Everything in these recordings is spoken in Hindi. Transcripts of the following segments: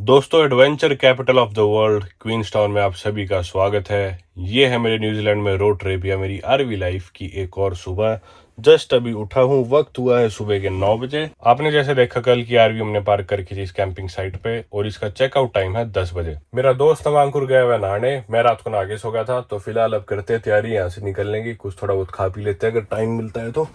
दोस्तों, adventure capital of the world Queenstown में आप सभी का स्वागत है। ये है मेरे न्यूजीलैंड में रोड ट्रिप या मेरी आरवी लाइफ की एक और सुबह। जस्ट अभी उठा हूँ, वक्त हुआ है सुबह के 9 बजे। आपने जैसे देखा कल की आरवी हमने पार्क करके थी इस कैंपिंग साइट पे और इसका चेकआउट टाइम है 10 बजे। मेरा दोस्त अंकुर गया हुआ नहाने, मैं रात को नहा के सो गया था। तो फिलहाल अब करते तैयारी यहाँ से निकलने की, कुछ थोड़ा बहुत खा पी लेते हैं अगर टाइम मिलता है तो,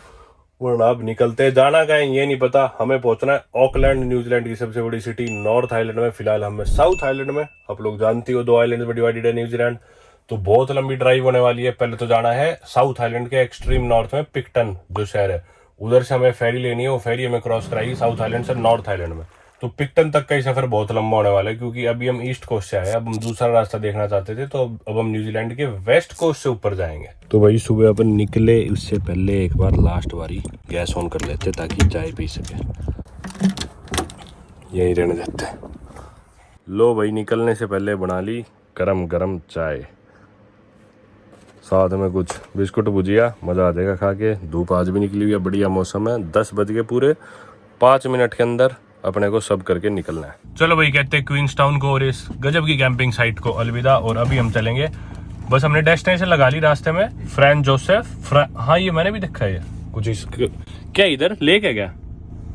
वरना अब निकलते। जाना कहीं ये नहीं पता, हमें पहुंचना है ऑकलैंड, न्यूजीलैंड की सबसे बड़ी सिटी नॉर्थ आइलैंड में। फिलहाल हम साउथ आइलैंड में, आप लोग जानती हो 2 आइलैंड में डिवाइडेड है न्यूजीलैंड, तो बहुत लंबी ड्राइव होने वाली है। पहले तो जाना है साउथ आइलैंड के एक्सट्रीम नॉर्थ में पिक्टन जो शहर है, उधर से हमें फेरी लेनी है। वो फेरी हमें क्रॉस कराएगी साउथ आइलैंड से नॉर्थ आइलैंड में। तो पिक्टन तक का ही सफर बहुत लंबा होने वाला है, क्योंकि अभी हम ईस्ट कोस्ट से आए, अब हम दूसरा रास्ता देखना चाहते थे, तो अब हम न्यूजीलैंड के वेस्ट कोस्ट से ऊपर जाएंगे। तो भाई सुबह अपन निकले, उससे पहले एक बार लास्ट बारी गैस ऑन कर लेते ताकि चाय पी सके, यही रहने देते। लो भाई, निकलने से पहले बना ली गरम गरम चाय, साथ में कुछ बिस्कुट भुजिया, मज़ा आ जाएगा खा के। धूप आज भी निकली हुई है, बढ़िया मौसम है। 10 बज के पूरे 5 मिनट के अंदर अपने को सब करके निकलना है। चलो भाई, कहते हैं क्वींसटाउन को और इस गजब की कैंपिंग साइट को अलविदा। और अभी हम चलेंगे, बस हमने डेस्टिनेशन लगा ली रास्ते में, फ्रैंक जोसेफ। हाँ, ये मैंने भी देखा है कुछ। इस क्या इधर लेक है क्या?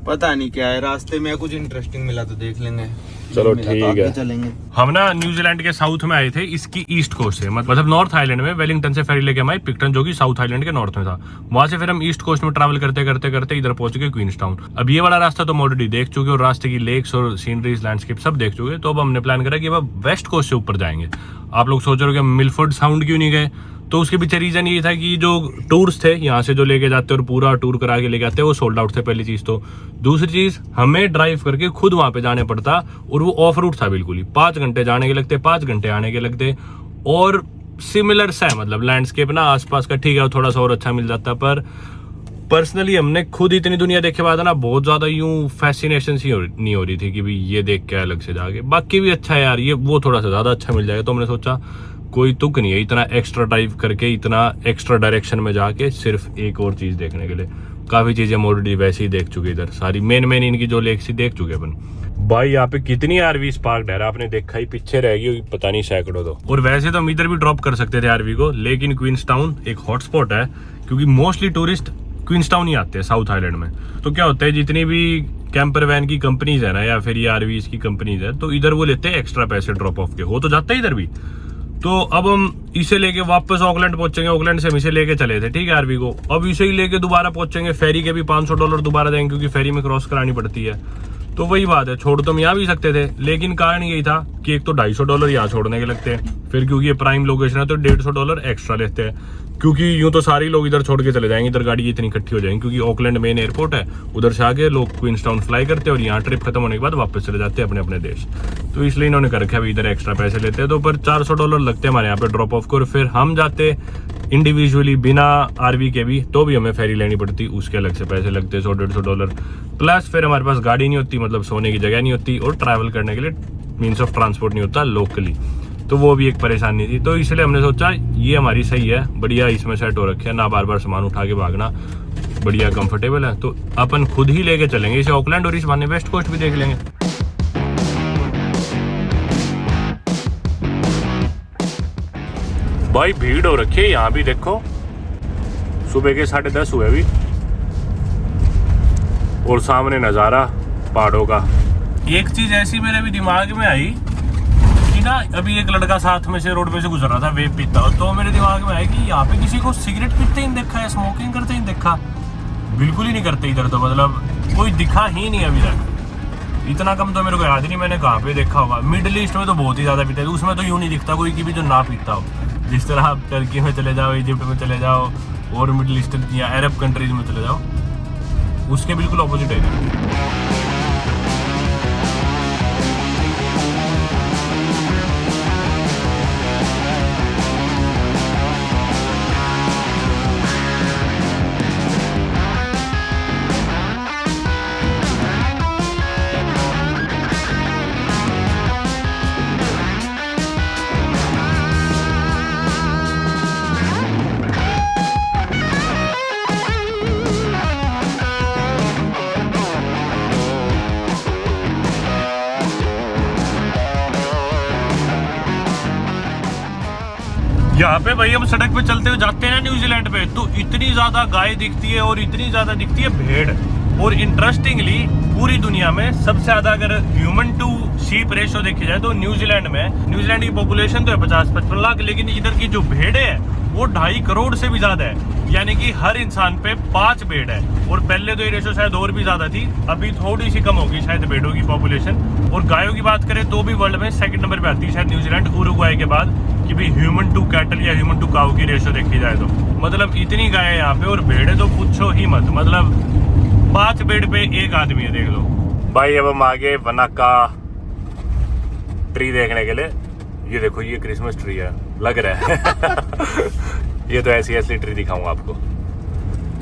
पता नहीं क्या है, रास्ते में कुछ इंटरेस्टिंग मिला तो देख लेंगे। चलो ठीक है, चलेंगे। हम ना न्यूजीलैंड के साउथ में आए थे, इसकी ईस्ट कोस्ट से, मतलब नॉर्थ आइलैंड में वेलिंगटन से फेरी लेके हम आए पिक्टन, जो कि साउथ आइलैंड के नॉर्थ में था। वहां से फिर हम ईस्ट कोस्ट में ट्रैवल करते करते करते इधर पहुंच गए क्वींसटाउन। अब ये वाला रास्ता तो ऑलरेडी देख चुके और रास्ते की लेक्स और सीनरीज लैंडस्केप सब देख चुके। तो अब हमने प्लान करा कि अब वेस्ट कोस्ट से ऊपर जाएंगे। आप लोग सोच रहे हो कि हम मिलफोर्ड साउंड क्यों नहीं गए, तो उसके पीछे रीजन ये था कि जो टूर्स थे यहाँ से जो लेके जाते और पूरा टूर करा के लेके आते वो सोल्ड आउट थे, पहली चीज। तो दूसरी चीज, हमें ड्राइव करके खुद वहां पे जाने पड़ता और वो ऑफ रूट था बिल्कुल ही। 5 घंटे जाने के लगते, 5 घंटे आने के लगते। और सिमिलर सा है, मतलब लैंडस्केप ना आसपास का, ठीक है थोड़ा सा और अच्छा मिल जाता, पर पर्सनली हमने खुद इतनी दुनिया देखे बाद ना बहुत ज्यादा यूं फैसिनेशन सी नहीं हो रही थी कि भाई ये देख के अलग से जाके। बाकी भी अच्छा है यार, ये वो थोड़ा सा ज्यादा अच्छा मिल जाएगा। तो हमने सोचा कोई तुक नहीं है इतना एक्स्ट्रा ड्राइव करके, इतना एक्स्ट्रा डायरेक्शन में जाके सिर्फ एक और चीज देखने के लिए। काफी चीजें हम ऑलरेडी वैसे ही देख चुके, इधर सारी मेन इनकी जो लेक्स ही देख चुके अपन। भाई यहाँ पे कितनी आरवीज पार्क्ड है, आपने देखा ही, पीछे रह गई पता नहीं सैकड़ों। तो और वैसे तो हम इधर भी ड्रॉप कर सकते थे आरवी को, लेकिन क्वींसटाउन एक हॉटस्पॉट है, क्योंकि मोस्टली टूरिस्ट क्वींसटाउन ही आते हैं साउथ आइलैंड में। तो क्या होता है, जितनी भी कैंपर वैन की कंपनीज है ना, या फिर ये आरवीज की कंपनीज है, तो इधर वो लेते हैं एक्स्ट्रा पैसे ड्रॉप ऑफ के, हो तो जाता है इधर भी। तो अब हम इसे लेके वापस ऑकलैंड पहुंचेंगे, ऑकलैंड से हम इसे लेके चले थे, ठीक है आरवी को। अब इसे ही लेके दोबारा पहुंचेंगे, फेरी के भी $500 दोबारा देंगे, क्योंकि फेरी में क्रॉस करानी पड़ती है। तो वही बात है, छोड़ तो हम यहाँ भी सकते थे, लेकिन कारण यही था कि एक तो $250 यहाँ छोड़ने के लगते हैं, फिर क्योंकि ये प्राइम लोकेशन है तो $150 एक्स्ट्रा लेते हैं, क्योंकि यूं तो सारे लोग इधर छोड़ के चले जाएंगे, इधर गाड़ी इतनी इकट्ठी हो जाएंगी, क्योंकि ऑकलैंड मेन एयरपोर्ट है, उधर से आके लोग क्वींसटाउन फ्लाई करते हैं और यहाँ ट्रिप खत्म होने के बाद वापस चले जाते हैं अपने अपने देश। तो इसलिए इन्होंने कर रखा है, इधर एक्स्ट्रा पैसे लेते हैं। तो पर $400 लगते हैं हमारे यहाँ पे ड्रॉप ऑफ को, और फिर हम जाते इंडिविजुअली बिना आरवी के भी, तो भी हमें फेरी लेनी पड़ती, उसके अलग से पैसे लगते $100-150। प्लस फिर हमारे पास गाड़ी नहीं होती, मतलब सोने की जगह नहीं होती, और ट्रैवल करने के लिए मीन्स ऑफ ट्रांसपोर्ट नहीं होता लोकली, तो वो भी एक परेशानी थी। तो इसलिए हमने सोचा ये हमारी सही है, बढ़िया इसमें सेट हो रखे है ना, बार बार सामान उठा के भागना, बढ़िया कंफर्टेबल है। तो अपन खुद ही लेके चलेंगे इसे ऑकलैंड, और इस बहाने वेस्ट कोस्ट भी देख लेंगे। भाई भीड़ हो रखी है यहाँ भी, देखो सुबह के 10:30 हुए अभी, और सामने नज़ारा पहाड़ों का। एक चीज ऐसी मेरे भी दिमाग में आई कि ना, अभी एक लड़का साथ में से रोड पे से गुजर रहा था वेप पीता, तो मेरे दिमाग में आया कि यहाँ पे किसी को सिगरेट पीते ही नहीं देखा या स्मोकिंग करते ही नहीं देखा, बिल्कुल ही नहीं करते इधर, तो मतलब कोई दिखा ही नहीं अभी तक। इतना कम तो मेरे को याद नहीं मैंने कहाँ पे देखा होगा। मिडिल ईस्ट में तो बहुत ही ज्यादा पीते हैं, उसमें तो यूं नहीं दिखता कोई की भी जो ना पीता हो। जिस तरह आप टर्की में चले जाओ, इजिप्ट में चले जाओ, और मिडिल ईस्ट या अरब कंट्रीज में चले जाओ, उसके बिल्कुल ऑपोजिट है। यहाँ पे भाई हम सड़क पे चलते हुए जाते हैं ना न्यूजीलैंड पे, तो इतनी ज्यादा गाय दिखती है और इतनी ज्यादा दिखती है भेड़। और इंटरेस्टिंगली पूरी दुनिया में सबसे ज्यादा अगर ह्यूमन टू शीप रेशो देखी जाए तो न्यूजीलैंड में, न्यूजीलैंड की पॉपुलेशन तो है 50-55 लाख, लेकिन इधर की जो भेड़े है वो 2.5 करोड़ से भी ज्यादा है। यानी कि हर इंसान पे 5 भेड़ है। और पहले तो ये रेशो शायद और भी ज्यादा थी, अभी थोड़ी सी कम होगी शायद भेड़ों की पॉपुलेशन। और गायों की बात करें तो भी वर्ल्ड में सेकंड नंबर पे आती है शायद न्यूजीलैंड, उरुग्वाई के बाद, कि भी ह्यूमन टू कैटल या ह्यूमन टू काऊ की रेशो देखी जाए तो। मतलब इतनी गाय है यहाँ पे, और भेड़े तो पूछो ही मत। मतलब 5 भेड़ पे 1 आदमी है, देख लो भाई। अब हम आगे वनाका ट्री देखने के लिए। ये देखो, ये क्रिसमस ट्री है लग रहा है। ये तो ऐसी ट्री दिखाऊंगा आपको।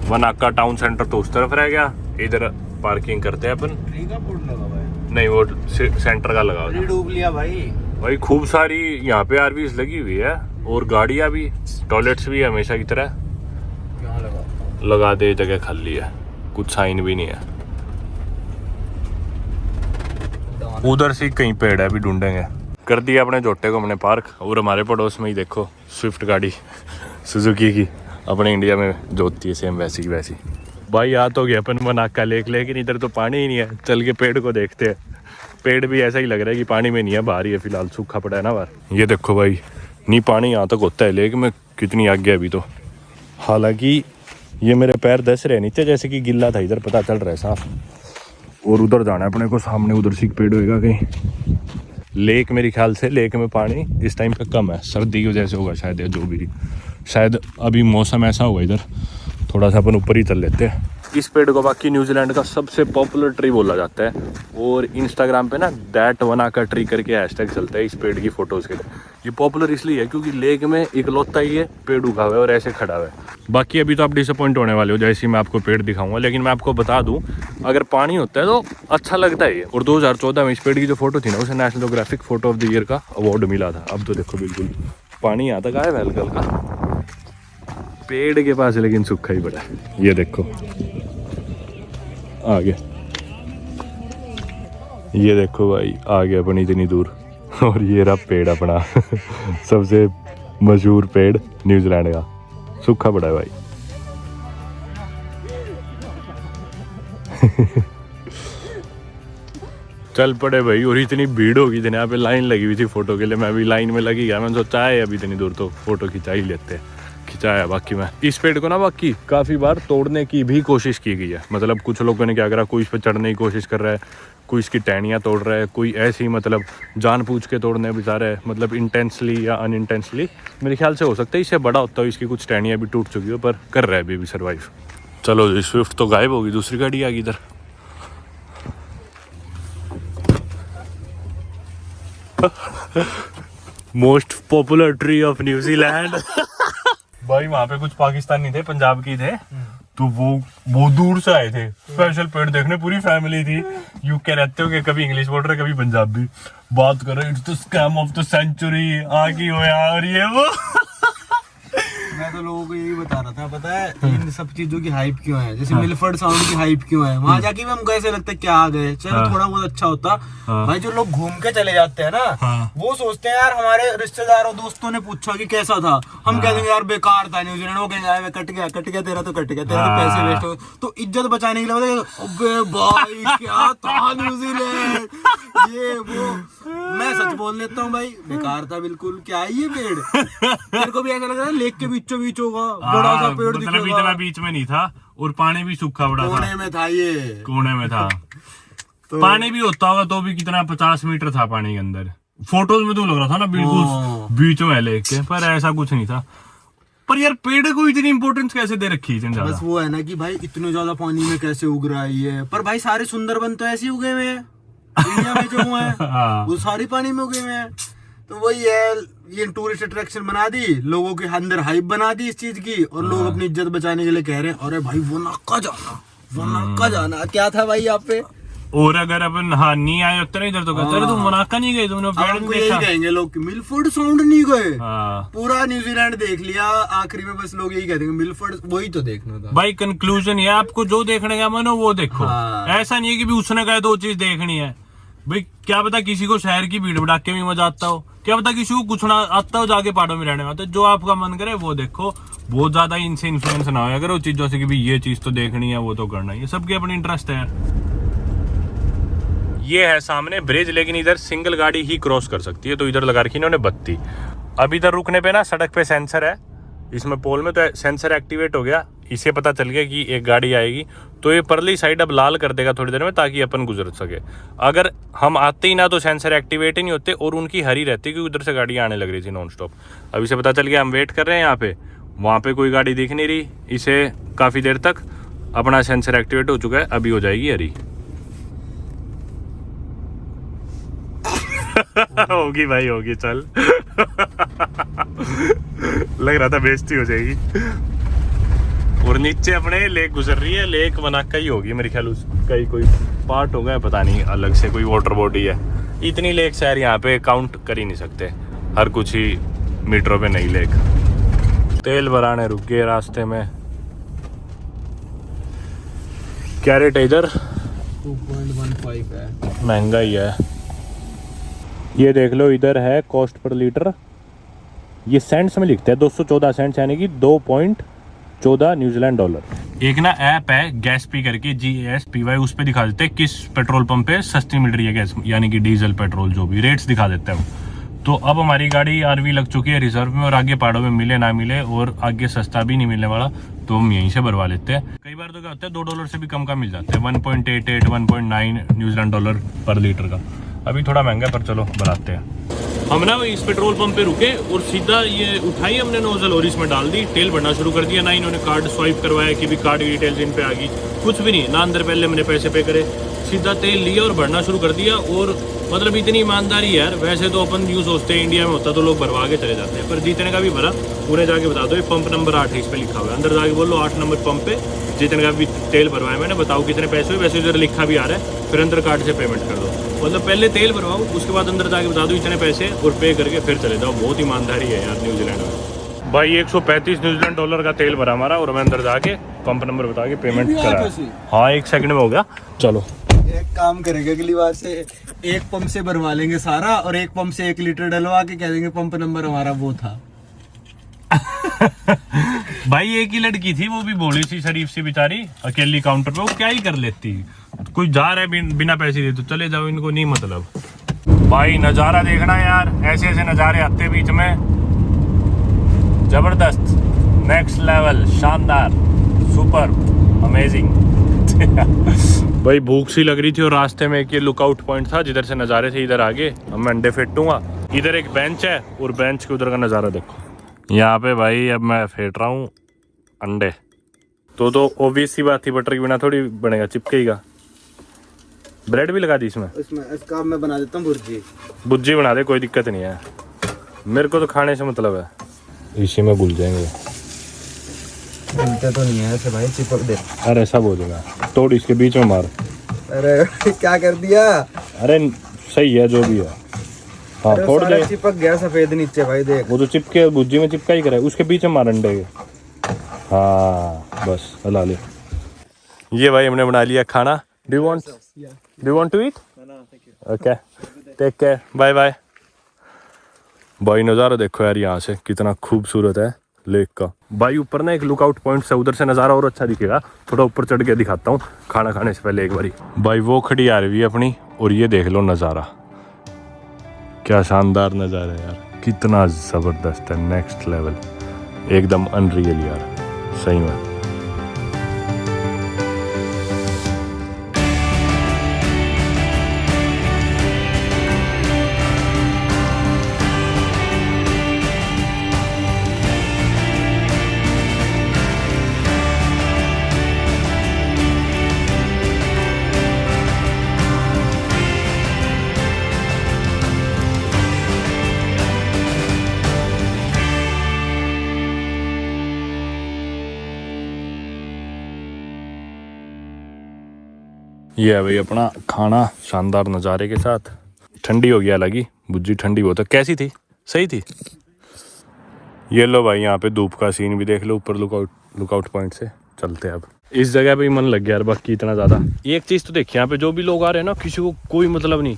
वनाका टाउन सेंटर तो उस तरफ रह गया, इधर पार्किंग करते हैं अपन। ट्री का बोर्ड लगा हुआ है? नहीं, वो सेंटर का लगा हुआ है। डूब लिया भाई खूब सारी यहाँ पे आरवीज लगी हुई है, और गाड़ियां भी, टॉयलेट्स भी हमेशा की तरह लगा दे। जगह खाली है, कुछ साइन भी नहीं है। उधर से कहीं पेड़ है, भी ढूंढेंगे। कर दिया अपने जोटे को हमने पार्क, और हमारे पड़ोस में ही देखो स्विफ्ट गाड़ी सुजुकी की, अपने इंडिया में जो होती है सेम वैसी की वैसी। भाई आ तो गया अपन वनाका लेक, लेकिन इधर तो पानी ही नहीं है। चल के पेड़ को देखते हैं। पेड़ भी ऐसा ही लग रहा है कि पानी में नहीं है, बाहर ही है फिलहाल, सूखा पड़ा है ना बाहर। ये देखो भाई, नहीं पानी यहाँ तक होता है लेक में, कितनी आगे अभी तो। हालांकि ये मेरे पैर दस रहे नहीं थे, जैसे कि गिल्ला था, इधर पता चल रहा है साफ। और उधर जाना है अपने को, सामने उधर से पेड़ होएगा कहीं। लेक मेरे ख्याल से, लेक में पानी इस टाइम पे कम है, सर्दी की वजह से होगा शायद, या जो भी, शायद अभी मौसम ऐसा होगा इधर। थोड़ा सा अपन ऊपर ही चल लेते हैं। इस पेड़ को बाकी न्यूजीलैंड का सबसे पॉपुलर ट्री बोला जाता है, और इंस्टाग्राम पे ना दैट वनाका ट्री करके हैशटैग चलता है इस पेड़ की फोटोज के लिए। ये पॉपुलर इसलिए है क्योंकि लेक में इकलौता ही ये पेड़ उगा हुआ है और ऐसे खड़ा हुआ है। बाकी अभी तो आप डिसअपॉइंट होने वाले हो जैसे ही मैं आपको पेड़ दिखाऊंगा, लेकिन मैं आपको बता दूं, अगर पानी होता है तो अच्छा लगता है ये। और 2014 में इस पेड़ की जो फोटो थी ना, उसे national geographic photo of the year का अवार्ड मिला था। अब तो देखो बिल्कुल पानी यहाँ तक आया हल्का हल्का पेड़ के पास, लेकिन सूखा ही पड़ा है। ये देखो आ गया, ये देखो भाई आ गया अपन इतनी दूर, और ये रहा पेड़ अपना सबसे मशहूर पेड़ न्यूजीलैंड का, सूखा पड़ा है भाई। चल पड़े भाई, और इतनी भीड़ होगी इतने, यहाँ पे लाइन लगी हुई थी फोटो के लिए। मैं भी लाइन में लगी गया, मैंने सोचा है अभी इतनी दूर तो फोटो खिंचा ही लेते हैं। खिंचाया। बाकी मैं इस पेड़ को ना बाकी काफ़ी बार तोड़ने की भी कोशिश की गई है। मतलब कुछ लोगों ने क्या करा, कोई इस पर चढ़ने की कोशिश कर रहा है, कोई इसकी टहनियाँ तोड़ रहा है, कोई ऐसे ही मतलब जानबूझ के तोड़ने भी जा रहा है, मतलब इंटेंसली या अनइंटेंसली। मेरे ख्याल से हो सकता है इससे बड़ा होता हो, इसकी कुछ टहनियाँ भी टूट चुकी हो, पर कर रहा है अभी भी सर्वाइव। चलो स्विफ्ट तो गायब होगी, दूसरी गाड़ी आ गई इधर। Most popular tree of New Zealand. भाई वहाँ पे कुछ पाकिस्तानी थे, पंजाब की थे, तो वो दूर से आए थे स्पेशल पेड़ देखने, पूरी फैमिली थी। यूके रहते हो, कभी इंग्लिश बोल रहे कभी पंजाबी बात कर रहे, it's the scam of the century आ गई हो यार ये वो। मैं तो लोगों को यही बता रहा था, पता है इन सब चीजों की हाइप क्यों है, जैसे मिलफर्ड साउंड की हाइप क्यों है। वहां जाके भी हमको ऐसे लगता है क्या आ गए, चलो थोड़ा बहुत अच्छा होता। भाई जो लोग घूम के चले जाते हैं ना, वो सोचते हैं यार हमारे रिश्तेदारों दोस्तों ने पूछा कि कैसा था, हम कह देंगे यार बेकार था न्यूजीलैंड, वो कहेंगे कट गया तेरा तो कट गया, तेरे तो पैसे वेस्ट हो। तो इज्जत बचाने के लिए अबे भाई क्या था न्यूजीलैंड, ये वो। मैं सच बोल लेता हूँ भाई, बेकार था बिल्कुल। क्या है ये पेड़, मेरे को भी ऐसा लग रहा है लेक के बीचों बीच होगा, बड़ा सा पेड़ दिखेगा। मतलब इतना बीच में नहीं था, और पानी भी सूखा पड़ा था, कोने में था, ये कोने में था। तो पानी भी होता होगा तो भी कितना 50 मीटर था पानी के अंदर। फोटोज में तो लग रहा था ना बिल्कुल बीच में लेक के, पर ऐसा कुछ नहीं था। पर यार पेड़ को इतनी इंपॉर्टेंस कैसे दे रखी है? बस वो है ना कि भाई इतने ज्यादा पानी में कैसे उग रहा है ये। पर भाई सारे सुंदरबन तो ऐसे उगे हुए हैं इंडिया में जो हुए हैं, वो सारी पानी में उगे हुए हैं। तो वही है, ये टूरिस्ट अट्रैक्शन बना दी, लोगों के अंदर हाइप बना दी इस चीज की, और लोग अपनी इज्जत बचाने के लिए कह रहे हैं अरे भाई वो नाका जाना क्या था भाई यहाँ पे। और अगर अपन नहीं आए होते ना इधर तो कहते तुम मनाका नहीं गए, तुमने पेड़ नहीं देखा। यही कहेंगे लोग, मिलफर्ड साउंड नहीं गए, पूरा न्यूजीलैंड देख लिया, आखिरी में बस लोग यही कहते हैं मिलफर्ड, वही तो देखना था। भाई कंक्लूजन ये, आपको जो देखने का मन हो वो देखो। ऐसा नहीं है कि भी उसने कहा 2 चीज देखनी है। भाई क्या पता किसी को शहर की भीड़ भड़ाके में मजा आता हो, क्या पता किसी को कुछ ना आता हो जाके पहाड़ों में रहने में, तो जो आपका मन करे वो देखो, बहुत ज्यादा इनसे इन्फ्लुएंस ना हो अगर वो चीजों से कि भाई ये चीज तो देखनी है वो तो करना है, ये सबकी अपनी इंटरेस्ट है यार। ये है सामने ब्रिज, लेकिन इधर सिंगल गाड़ी ही क्रॉस कर सकती है, तो इधर लगा रखी इन्होंने बत्ती। अब इधर रुकने पे ना सड़क पे सेंसर है, इसमें पोल में तो सेंसर एक्टिवेट हो गया, इसे पता चल गया कि एक गाड़ी आएगी, तो ये परली साइड अब लाल कर देगा थोड़ी देर में ताकि अपन गुजर सके। अगर हम आते ही ना तो सेंसर एक्टिवेट ही नहीं होते और उनकी हरी रहती क्योंकि उधर से गाड़ियाँ आने लग रही थी नॉन स्टॉप। अब इसे पता चल गया, हम वेट कर रहे हैं यहाँ पे, वहाँ पे कोई गाड़ी दिख नहीं रही इसे काफ़ी देर तक, अपना सेंसर एक्टिवेट हो चुका है, अभी हो जाएगी हरी। होगी भाई होगी, चल। लग रहा था बेइज्जती हो जाएगी। और नीचे अपने लेक गुजर रही है, लेक वनाक्का ही होगी मेरे ख्याल, उसका ही कोई पार्ट होगा पता नहीं, अलग से कोई वाटर बॉडी है। इतनी लेक शहर यहाँ पे काउंट कर ही नहीं सकते, हर कुछ ही मीटरों पे नई लेक। तेल भराने रुक गए रास्ते में। क्या रेट है इधर? 2.15 है, महंगा ही है। ये देख लो, इधर है कॉस्ट पर लीटर, ये सेंट्स में लिखते हैं, 214 सेंट्स यानी कि 2.14 न्यूजीलैंड डॉलर। एक ना ऐप है गैस पी करके, GASPY, उस पर दिखा देते हैं किस पेट्रोल पंप पे सस्ती मिल रही है गैस, यानी कि डीजल पेट्रोल, जो भी रेट्स दिखा देते हैं वो। तो अब हमारी गाड़ी RV लग चुकी है रिजर्व में, और आगे पहाड़ों में मिले ना मिले और आगे सस्ता भी नहीं मिलने वाला, तो हम यहीं से भरवा लेते हैं। कई बार तो क्या होता है $2 से भी कम का मिल जाता है, 1.88 1.9 न्यूजीलैंड डॉलर पर लीटर का। अभी थोड़ा महंगा है पर चलो भराते हैं। हम ना इस पेट्रोल पंप पे रुके और सीधा ये उठाई हमने नोजल और इसमें डाल दी, तेल भरना शुरू कर दिया। ना इन्होंने कार्ड स्वाइप करवाया कि भी कार्ड की डिटेल्स इन पे आ गई, कुछ भी नहीं, ना अंदर पहले हमने पैसे पे करे, सीधा तेल लिया और भरना शुरू कर दिया। और मतलब इतनी ईमानदारी यार, वैसे तो अपन यूँ सोचते हैं इंडिया में होता तो लोग भरवा के चले जाते हैं, पर जितने का भी भरा उन्हें जाके बता दो, ये पंप नंबर 8 है, इस पर लिखा हुआ है, अंदर जाके बोलो 8 नंबर पंप पे जितने का भी तेल भरवाया मैंने, बताओ कितने पैसे हुए, वैसे इधर लिखा भी आ रहा है, फिर अंदर कार्ड से पेमेंट कर दो। मतलब पहले तेल भरवाओ, उसके बाद अंदर जाके बता दो इतने पैसे और पे करके फिर चले जाओ। बहुत ईमानदारी है यार न्यूजीलैंड में। भाई 135 न्यूजीलैंड डॉलर का तेल भरा हमारा, और मैं अंदर जाके पंप नंबर बता के पेमेंट करा। हाँ 1 सेकंड में हो गया। चलो एक काम करेंगे, अगली बार से एक पंप से भरवा लेंगे सारा, और एक पंप से 1 लीटर डलवा के कह देंगे पंप नंबर हमारा वो था। भाई एक ही लड़की थी, वो भी भोली सी शरीफ सी बेचारी, अकेली काउंटर पे, वो क्या ही कर लेती। कोई जा रहा है बिना पैसे दे तो चले जाओ, इनको नहीं मतलब। भाई नज़ारा देखना यार, ऐसे ऐसे नज़ारे आते बीच में, जबरदस्त, नेक्स्ट लेवल, शानदार, सुपर अमेजिंग। भाई भूख सी लग रही थी और रास्ते में एक ये लुकआउट पॉइंट था जिधर से नज़ारे थे, इधर आगे अब मैं अंडे फेंटूंगा। इधर एक बेंच है और बेंच के उधर का नज़ारा देखो। यहाँ पे भाई अब मैं फेंट रहा हूँ अंडे, तो ऑब्वियस सी बात थी, बटर के बिना थोड़ी बनेगा, चिपकेगा। ब्रेड भी लगा दी इसमें इसका मैं बना देता हूँ भुर्जी बना दे, कोई दिक्कत नहीं है, मेरे को तो खाने से मतलब है। इसी में घुल जाएंगे, घुलते तो नहीं है ऐसे भाई, चिपक दे। अरे सब हो जाएगा, तोड़ इसके बीच में मार। अरे क्या कर दिया? अरे सही है जो भी है, हाँ थोड़ा दे, चिपक गया सफेद नीचे भाई, देख वो तो चिपके भुर्जी में चिपका ही करे, उसके पीछे मार अंडे के। हाँ बस हला ले। ये भाई हमने बना लिया खाना। Do you want to eat? Okay take care, bye bye. भाई नज़ारा देखो यार, यहाँ से कितना खूबसूरत है लेक का। भाई ऊपर ना एक लुकआउट पॉइंट से, उधर से नज़ारा और अच्छा दिखेगा, थोड़ा ऊपर चढ़ के दिखाता हूँ खाना खाने से पहले एक बारी। भाई वो खड़ी आ रही है अपनी, और ये देख लो नज़ारा, क्या शानदार नज़ारा है यार, कितना ज़बरदस्त है, नेक्स्ट लेवल, एकदम अनरियल यार सही में। ये है भाई अपना खाना शानदार नज़ारे के साथ। ठंडी हो गया, लगी भुज्जी ठंडी बहुत है। कैसी थी? सही थी। ये लो भाई यहाँ पे धूप का सीन भी देख लो ऊपर लुकआउट पॉइंट से। चलते हैं अब। इस जगह पे ही मन लग गया यार, बाकी इतना ज़्यादा। एक चीज़ तो देखिए यहाँ पे जो भी लोग आ रहे हैं ना, किसी को कोई मतलब नहीं,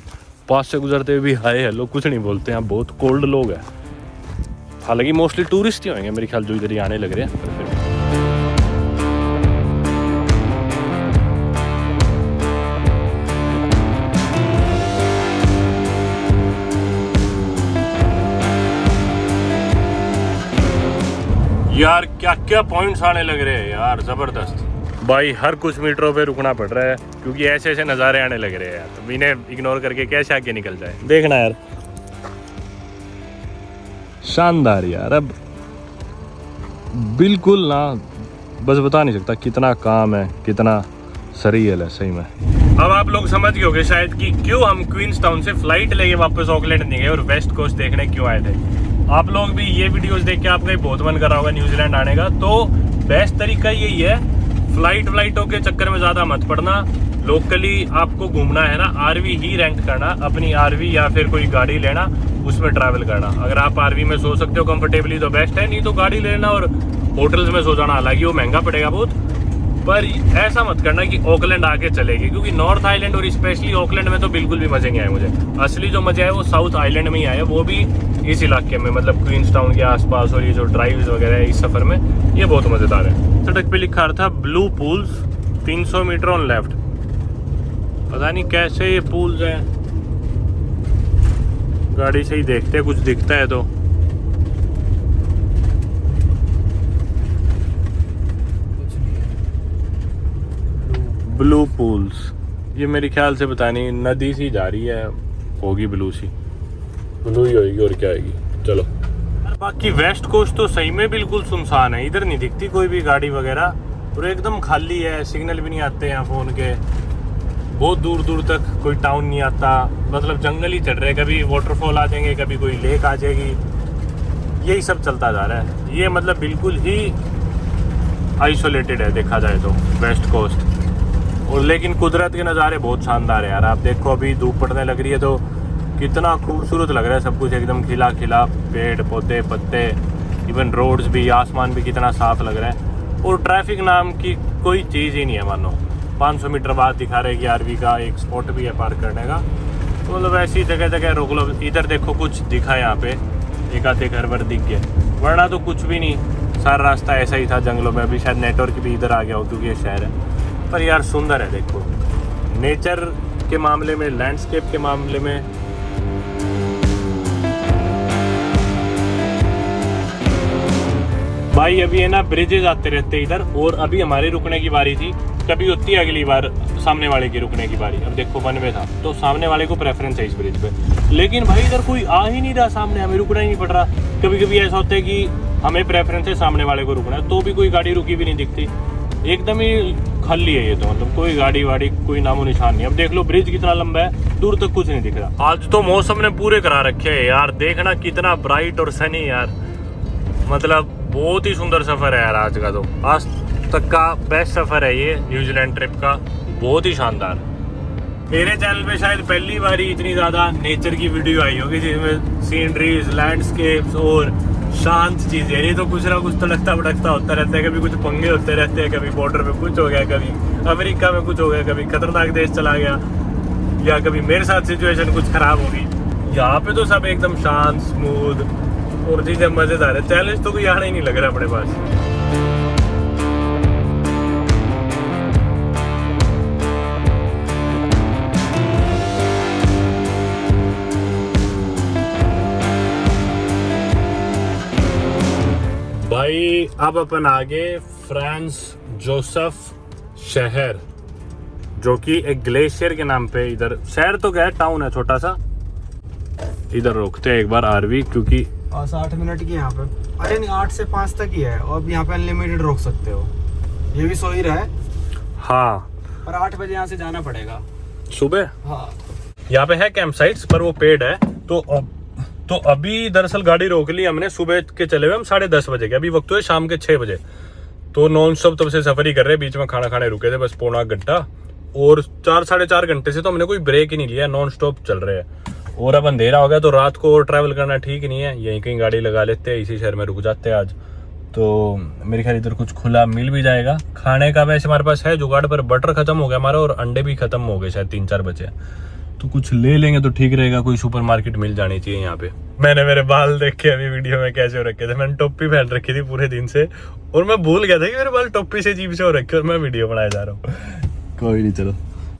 पास से गुजरते हुए भी हाय हेलो कुछ नहीं बोलते हैं, बहुत कोल्ड लोग हैं। हालांकि मोस्टली टूरिस्ट ही होंगे मेरे ख्याल जो इधर ही आने लग रहे हैं, पर फिर यार क्या क्या पॉइंट्स आने लग रहे हैं यार, जबरदस्त भाई। हर कुछ मीटरों पे रुकना पड़ रहा है क्योंकि ऐसे ऐसे नज़ारे आने लग रहे हैं यार, तो इन्हें इग्नोर करके कैसे आगे निकल जाए। देखना यार, शानदार यार। अब बिल्कुल ना, बस बता नहीं सकता कितना काम है, कितना सरीयल है सही में। अब आप लोग समझ गए होंगे शायद कि क्यों हम क्वींस टाउन से फ्लाइट लेके वापस ऑकलैंड नहीं गए और वेस्ट कोस्ट देखने क्यों आए थे। आप लोग भी ये वीडियोस देख के आपका बहुत मन कर रहा होगा न्यूजीलैंड आने का, तो बेस्ट तरीका यही है, फ्लाइटों के चक्कर में ज़्यादा मत पड़ना। लोकली आपको घूमना है ना, आरवी ही रेंट करना, अपनी आरवी या फिर कोई गाड़ी लेना, उसमें ट्रैवल करना। अगर आप आरवी में सो सकते हो कंफर्टेबली तो बेस्ट है, नहीं तो गाड़ी लेना और होटल्स में सो जाना। हालांकि वो महंगा पड़ेगा बहुत, पर ऐसा मत करना कि ऑकलैंड आके चलेगी, क्योंकि नॉर्थ आइलैंड और स्पेशली ऑकलैंड में तो बिल्कुल भी मजे नहीं आए मुझे। असली जो मजे आए वो साउथ आइलैंड में ही आए, वो भी इस इलाके में, मतलब क्वींस टाउन के आसपास। और ये जो ड्राइव्स वगैरह है इस सफर में, ये बहुत मजेदार है। सड़क पे लिखा था blue pools 300 metre on left. पता नहीं कैसे ये पूल्स हैं, गाड़ी से ही देखते हैं, कुछ दिखता है तो। ब्लू पूल्स, ये मेरे ख्याल से पता नहीं नदी सी जा रही है, होगी ब्लू सी, ब्लू ही होगी और क्या आएगी। चलो बाकी वेस्ट कोस्ट तो सही में बिल्कुल सुनसान है, इधर नहीं दिखती कोई भी गाड़ी वगैरह और एकदम खाली है। सिग्नल भी नहीं आते हैं फ़ोन के, बहुत दूर दूर तक कोई टाउन नहीं आता, मतलब जंगल ही चल रहे। कभी वाटरफॉल आ जाएंगे, कभी कोई लेक आ जाएगी, यही सब चलता जा रहा है। ये मतलब बिल्कुल ही आइसोलेटेड है देखा जाए तो वेस्ट कोस्ट। और लेकिन कुदरत के नज़ारे बहुत शानदार है यार। आप देखो अभी धूप पड़ने लग रही है तो कितना खूबसूरत लग रहा है सब कुछ, एकदम खिला खिला, पेड़ पौधे पत्ते, इवन रोड्स भी, आसमान भी कितना साफ लग रहा है। और ट्रैफिक नाम की कोई चीज़ ही नहीं है मानो। 500 मीटर बाद दिखा रहे कि आरवी का एक स्पॉट भी है पार्क करने का, तो मतलब ऐसी जगह जगह रोक लो। इधर देखो कुछ दिखा यहाँ पे, एक आधे घर भर दिख गए, वरना तो कुछ भी नहीं। सारा रास्ता ऐसा ही था जंगलों में। अभी शायद नेटवर्क भी इधर आ गया हो क्योंकि ये शहर है, पर यार सुंदर है। देखो नेचर के मामले में, लैंडस्केप के मामले में भाई अभी है ना ब्रिजेज आते रहते इधर, और अभी हमारे रुकने की बारी थी। कभी होती है अगली बार सामने वाले की रुकने की बारी। अब देखो 1 वे था तो सामने वाले को प्रेफरेंस है इस ब्रिज पे, लेकिन भाई इधर कोई आ ही नहीं रहा सामने, हमें रुकना ही नहीं पड़ रहा। कभी कभी ऐसा होता है कि हमें प्रेफरेंस है सामने वाले को रुकना है, तो भी कोई गाड़ी रुकी भी नहीं दिखती, एकदम ही खाली है ये तो, मतलब कोई गाड़ी वाड़ी कोई नामो निशान नहीं। अब देख लो ब्रिज कितना लंबा है, दूर तक कुछ नहीं दिख रहा। आज तो मौसम ने पूरे करा रखे है यार, देखना कितना ब्राइट और सनी यार, मतलब बहुत ही सुंदर सफर है यार आज का। तो आज तक का बेस्ट सफर है ये न्यूजीलैंड ट्रिप का, बहुत ही शानदार। मेरे चैनल पे शायद पहली बार ही इतनी ज्यादा नेचर की वीडियो आई होगी जिसमें सीनरीज, लैंडस्केप्स और शांत चीजें। ये तो कुछ ना कुछ तड़कता भड़कता होता रहता है, कभी कुछ पंगे होते रहते हैं, कभी बॉर्डर पे कुछ हो गया, कभी अमेरिका में कुछ हो गया, कभी खतरनाक देश चला गया, या कभी मेरे साथ सिचुएशन कुछ खराब हो गई। यहाँ पे तो सब एकदम शांत, स्मूथ और चीजें मजेदार है। चैलेंज तो कोई आना ही नहीं लग रहा अपने पास। भाई अब अपन आगे फ्रांस जोसेफ शहर, जो कि एक ग्लेशियर के नाम पे, इधर शहर तो क्या है, टाउन है छोटा सा। इधर रोकते हैं एक बार आरवी, क्योंकि 60 मिनट की यहाँ पे, अरे नहीं 8 से 5 तक ही है, और यहाँ पे अनलिमिटेड रोक सकते हो। ये भी सो ही रहा है हाँ, पर 8 बजे यहाँ से जाना पड़ेगा सुबह। हाँ यहाँ पे है कैंप साइट्स, पर वो पेड है। तो अभी दरअसल गाड़ी रोक ली हमने, सुबह के चले हुए हम 10:30 बजे के, अभी वक्त हुए शाम के 6 बजे। तो नॉन स्टॉप तब से सफर ही कर रहे हैं, बीच में खाना खाने रुके थे बस पौना घंटा, और 4-4.5 घंटे से तो हमने कोई ब्रेक ही नहीं लिया, नॉन स्टॉप चल रहे हैं। और अब अंधेरा हो गया तो रात को और ट्रैवल करना ठीक नहीं है, यहीं कहीं गाड़ी लगा लेते हैं, इसी शहर में रुक जाते हैं आज। तो मेरे ख्याल इधर कुछ खुला मिल भी जाएगा खाने का। वैसे हमारे पास है जुगाड़, पर बटर खत्म हो गया हमारा और अंडे भी खत्म हो गए शायद 3-4 बचे, तो कुछ ले लेंगे तो ठीक रहेगा, कोई सुपरमार्केट मिल जानी चाहिए यहाँ पे। मैंने मेरे बाल देखे अभी वीडियो में कैसे हो रखे थे, मैंने टोपी पहन रखी थी पूरे दिन से और मैं भूल गया था कि मेरे बाल टोपी से अजीब से हो रखे और मैं वीडियो बनाया जा रहा हूँ। कोई नहीं, चलो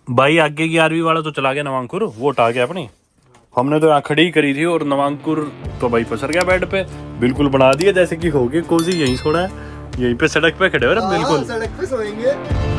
भाई आगे की 11वीं वाला तो चला गया नवांकुर, वो उठा गया अपनी। हमने तो यहाँ खड़ी ही करी थी और नवांकुर तो भाई पसर गया बेड पे, बिल्कुल बना दिया जैसे कि हो गई कोजी, यहीं छोड़ा है, यहीं पे सड़क पे खड़े हो रहे बिल्कुल। सड़क पे सोएंगे।